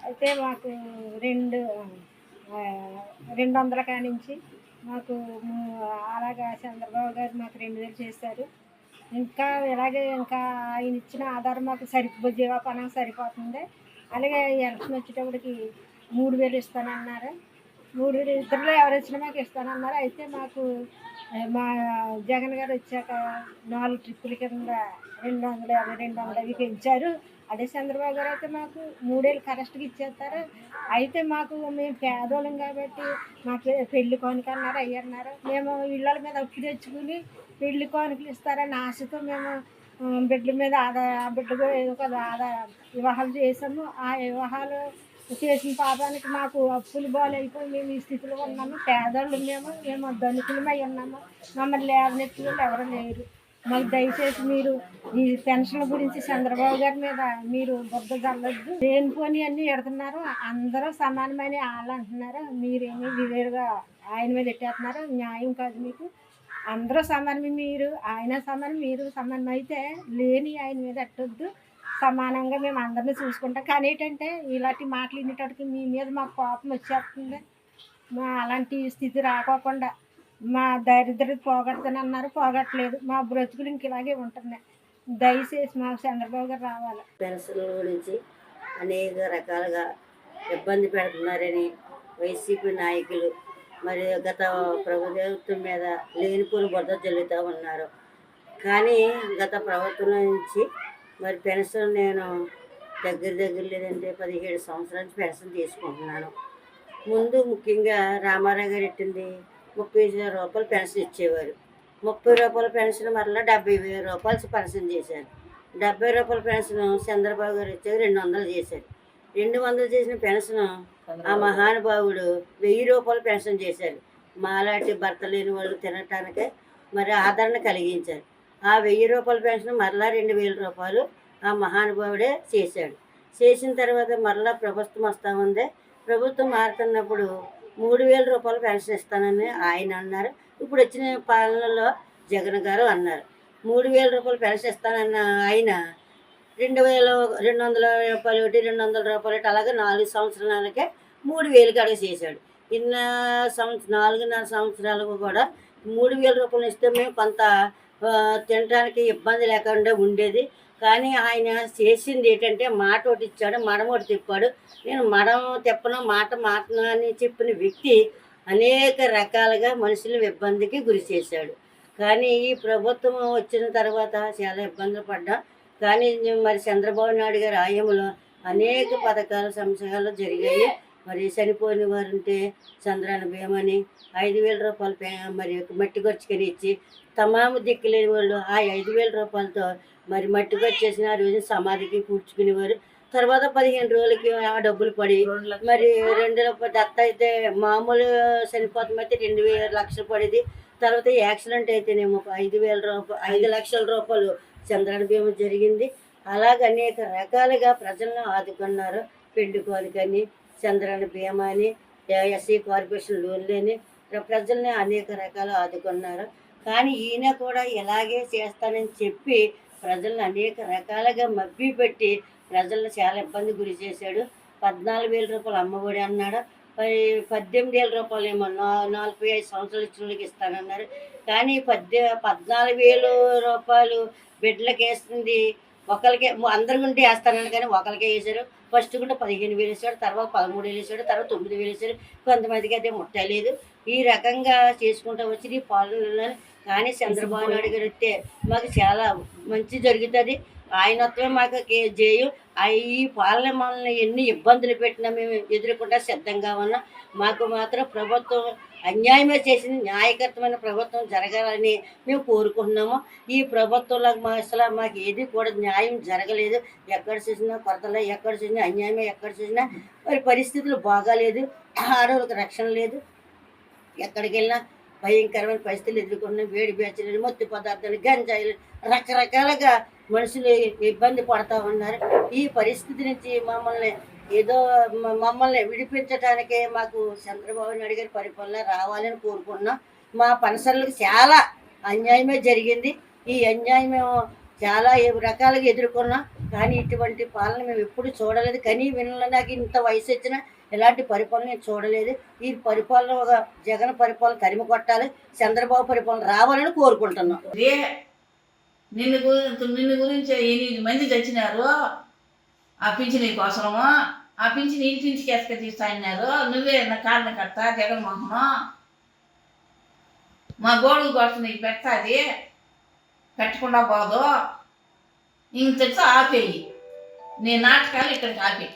అయితే మాకు రెండు 200 కానించి మాకు అలాగా చంద్రబాబు గారు మాకు 2000 చేశారు. ఇంకా ఇలాగే ఇంకా ఆయన ఇచ్చిన ఆధారం మాకు జీవనాధారం సరిపోతుంది. అలాగే ఎలక్షన్ వచ్చేటప్పటికి 3000 ఇస్తానన్నారు. 3000 ఇద్దరిలో ఎవరు వచ్చినా మాకు ఇస్తానన్నారు. అయితే మాకు మా జగన్ గారు వచ్చాక 4 ట్రిప్పుల కింద 250, 200 పెంచారు. అదే చంద్రబాబు గారు అయితే మాకు 3000 కరెక్ట్గా ఇచ్చేస్తారు. అయితే మాకు మేము పేదోళ్ళం కాబట్టి మాకు పెళ్లి కానుక అన్నారు, అయ్యన్నారు. మేము ఇళ్ళ మీద అప్పు తెచ్చుకుని పెళ్లి కానుకలు ఇస్తారని ఆశతో మేము బిడ్డల మీద బిడ్డకు ఏదో ఒక వివాహాలు చేసాము. ఆ వివాహాలు చేసిన పాపానికి మాకు అప్పులు బాలైపోయి మేము ఈ స్థితిలో ఉన్నాము. పేదోళ్ళు మేము ధనికులమై ఉన్నాము. మమ్మల్ని లేవనెత్తి వాళ్ళు ఎవరు లేరు. మాకు దయచేసి మీరు ఈ పెన్షన్ల గురించి చంద్రబాబు గారి మీద మీరు బుద్ధ జల్లొద్దు. లేనిపోని అన్నీ ఎడుతున్నారు. అందరూ సమానమైన వాళ్ళు అంటున్నారు. మీరేమీ వేరుగా ఆయన మీద ఎట్టేస్తున్నారు. న్యాయం కాదు మీకు. అందరూ సమానమే. మీరు ఆయన సమానం, మీరు సమానం. అయితే లేని ఆయన మీద ఎట్టొద్దు. సమానంగా మేము అందరినీ చూసుకుంటాం. కానీ ఏంటంటే ఇలాంటి మాటలు వినేటప్పటికి మీ మీద మాకు కోపం వచ్చేస్తుంది. మా అలాంటి స్థితి రాకోకుండా మా దరిద్రత పోగొడతానన్నారు, పోగొట్టలేదు. మా బ్రతుకులు ఇంక ఇలాగే ఉంటున్నాయి. దయచేసి మాకు చంద్రబాబు గారు రావాలి. పెన్షన్ల గురించి అనేక రకాలుగా ఇబ్బంది పెడుతున్నారని వైసీపీ నాయకులు మరి గత ప్రభుత్వం మీద లేనిపోని బురద జల్లుతూ ఉన్నారు. కానీ గత ప్రభుత్వం నుంచి మరి పెన్షన్ నేను దగ్గర లేదంటే 17 సంవత్సరాల నుంచి పెన్షన్ తీసుకుంటున్నాను. ముందు ముఖ్యంగా రామారావు గారు ఎట్టింది 30,000 రూపాయలు పెన్షన్ ఇచ్చేవారు. 30 రూపాయల పెన్షన్ మరలా 70,000 రూపాయలు పెన్షన్ చేశారు. 70 రూపాయల పెన్షన్ చంద్రబాబు గారు ఇచ్చారు 200 చేశారు. 200 చేసిన పెన్షన్ ఆ మహానుభావుడు 1000 రూపాయలు పెన్షన్ చేశారు. మాలాంటి భర్త లేని వాళ్ళు తినటానికే మరి ఆదరణ కలిగించారు. ఆ 1000 రూపాయల పెన్షన్ మరలా 2,000 రూపాయలు ఆ మహానుభావుడే చేశాడు. చేసిన తర్వాత మరలా ప్రభుత్వం వస్తూ ఉంది. ప్రభుత్వం మారుతున్నప్పుడు 3,000 రూపాయలు పెన్షన్ ఇస్తానని ఆయన అన్నారు. ఇప్పుడు వచ్చిన పాలనలో జగన్ గారు అన్నారు 3,000 రూపాయలు పెన్షన్ ఇస్తానన్న ఆయన 2,200 రూపాయలు 200 రూపాయలు అలాగే 4 సంవత్సరాలకే 3,000కి అడుగు చేశాడు. 4.5 సంవత్సరాలకు కూడా 3,000 రూపాయలు ఇస్తే మేము కొంత తినడానికి ఇబ్బంది లేకుండా ఉండేది. కానీ ఆయన చేసింది ఏంటంటే మాట ఒకటి ఇచ్చాడు, మడం ఒకటి తిప్పాడు. నేను మడం తిప్పను మాట అని చెప్పిన వ్యక్తి అనేక రకాలుగా మనుషులు ఇబ్బందికి గురి చేశాడు. కానీ ఈ ప్రభుత్వం వచ్చిన తర్వాత చాలా ఇబ్బందులు పడ్డాం. కానీ మరి చంద్రబాబు నాయుడు గారి హయాంలో అనేక పథకాలు సంక్షేమాలు జరిగాయి. మరి చనిపోయిన వారు ఉంటే చంద్రాన భీమని 5,000 రూపాయలు మరి మట్టి గొచ్చుకొని ఇచ్చి తమాము దిక్కులేని వాళ్ళు ఆ 5,000 రూపాయలతో మరి మట్టి గొచ్చేసిన ఆ రోజు సమాధికి పూడ్చుకునేవారు. తర్వాత 15 రోజులకి ఆ డబ్బులు పడి మరి 2 దత్త అయితే మామూలు చనిపోతాం అయితే 2,000 లక్షలు పడేది. తర్వాత యాక్సిడెంట్ అయితేనేమో 5 లక్షల రూపాయలు చంద్రాన భీమ జరిగింది. అలాగే అనేక రకాలుగా ప్రజలను ఆదుకున్నారు. పెళ్లి కోరికని చంద్రాన భీమా అని ఎస్సీ కార్పొరేషన్ లోన్లని ప్రజల్ని అనేక రకాలు ఆదుకున్నారు. కానీ ఈయన కూడా ఇలాగే చేస్తానని చెప్పి ప్రజలను అనేక రకాలుగా మభ్య పెట్టి ప్రజలను చాలా ఇబ్బంది గురి చేశాడు. 14,000 రూపాయలు అమ్మఒడి అన్నాడు. 18,000 రూపాయలు ఏమో 45 సంవత్సరాలు ఇచ్చిన వాళ్ళకి ఇస్తానన్నారు. కానీ 14,000 రూపాయలు బిడ్డలకి వేస్తుంది ఒకరికి, అందరి గుంటే వేస్తానని కానీ ఒకరికే వేశారు. ఫస్ట్ కూడా 15,000 వేసాడు, తర్వాత 13,000 వేసాడు, తర్వాత 9,000 వేసాడు. కొంతమందికి అయితే ముట్టలేదు. ఈ రకంగా చేసుకుంటూ వచ్చి ఈ పాలనలో కానీ చంద్రబాబు నాయుడు గారు వస్తే మాకు చాలా మంచి జరుగుతుంది. ఆయనత్వమే మాకు జేయు. ఈ పాలన మనల్ని ఎన్ని ఇబ్బందులు పెట్టినా మేము ఎదుర్కొంటా సిద్ధంగా ఉన్నాం. మాకు మాత్రం ప్రభుత్వం అన్యాయమే చేసింది. న్యాయకరమైన ప్రభుత్వం జరగాలని మేము కోరుకుంటున్నాము. ఈ ప్రభుత్వంలో అసలు మాకు ఏది కూడా న్యాయం జరగలేదు. ఎక్కడ చూసినా కొరతలే, ఎక్కడ చూసినా అన్యాయమే, ఎక్కడ చూసినా మరి పరిస్థితులు బాగాలేదు. ఆడవాళ్ళకి రక్షణ లేదు. ఎక్కడికి వెళ్ళినా భయంకరమైన పరిస్థితులు ఎదుర్కొన్నాం. వేడి బేచలు, మత్తు పదార్థాలు, గంజాయిలు, రకరకాలుగా మనుషులు ఇబ్బంది పడుతూ ఉన్నారు. ఈ పరిస్థితి నుంచి మమ్మల్ని విడిపించడానికే మాకు చంద్రబాబు నాయుడు గారి పరిపాలన రావాలని కోరుకున్నాం. మా పెన్షన్లకు చాలా అన్యాయమే జరిగింది. ఈ అన్యాయం చాలా రకాలుగా ఎదుర్కొన్నాం. కానీ ఇటువంటి పాలన మేము ఎప్పుడు చూడలేదు. కానీ వినలే, నాకు ఇంత వయసు వచ్చినా ఇలాంటి పరిపాలన నేను చూడలేదు. ఈ పరిపాలన ఒక జగన్ పరిపాలన తరిమి కొట్టాలి, చంద్రబాబు పరిపాలన రావాలని కోరుకుంటున్నాం. అదే నిన్ను గురించి 8 మంది చచ్చినారు ఆ పింఛనీ కోసము. ఆ పింఛన్ ఇంటింటికి తీస్తాన్నారు. నువ్వే నా కారణకర్త జగన్మోహన్. మా గోడుగు కోసం నీకు పెడతాది, పెట్టకుండా పోదు. ఇంతటితో ఆపేయి. నీ నాటకాలు ఇక్కడికి ఆపేయి.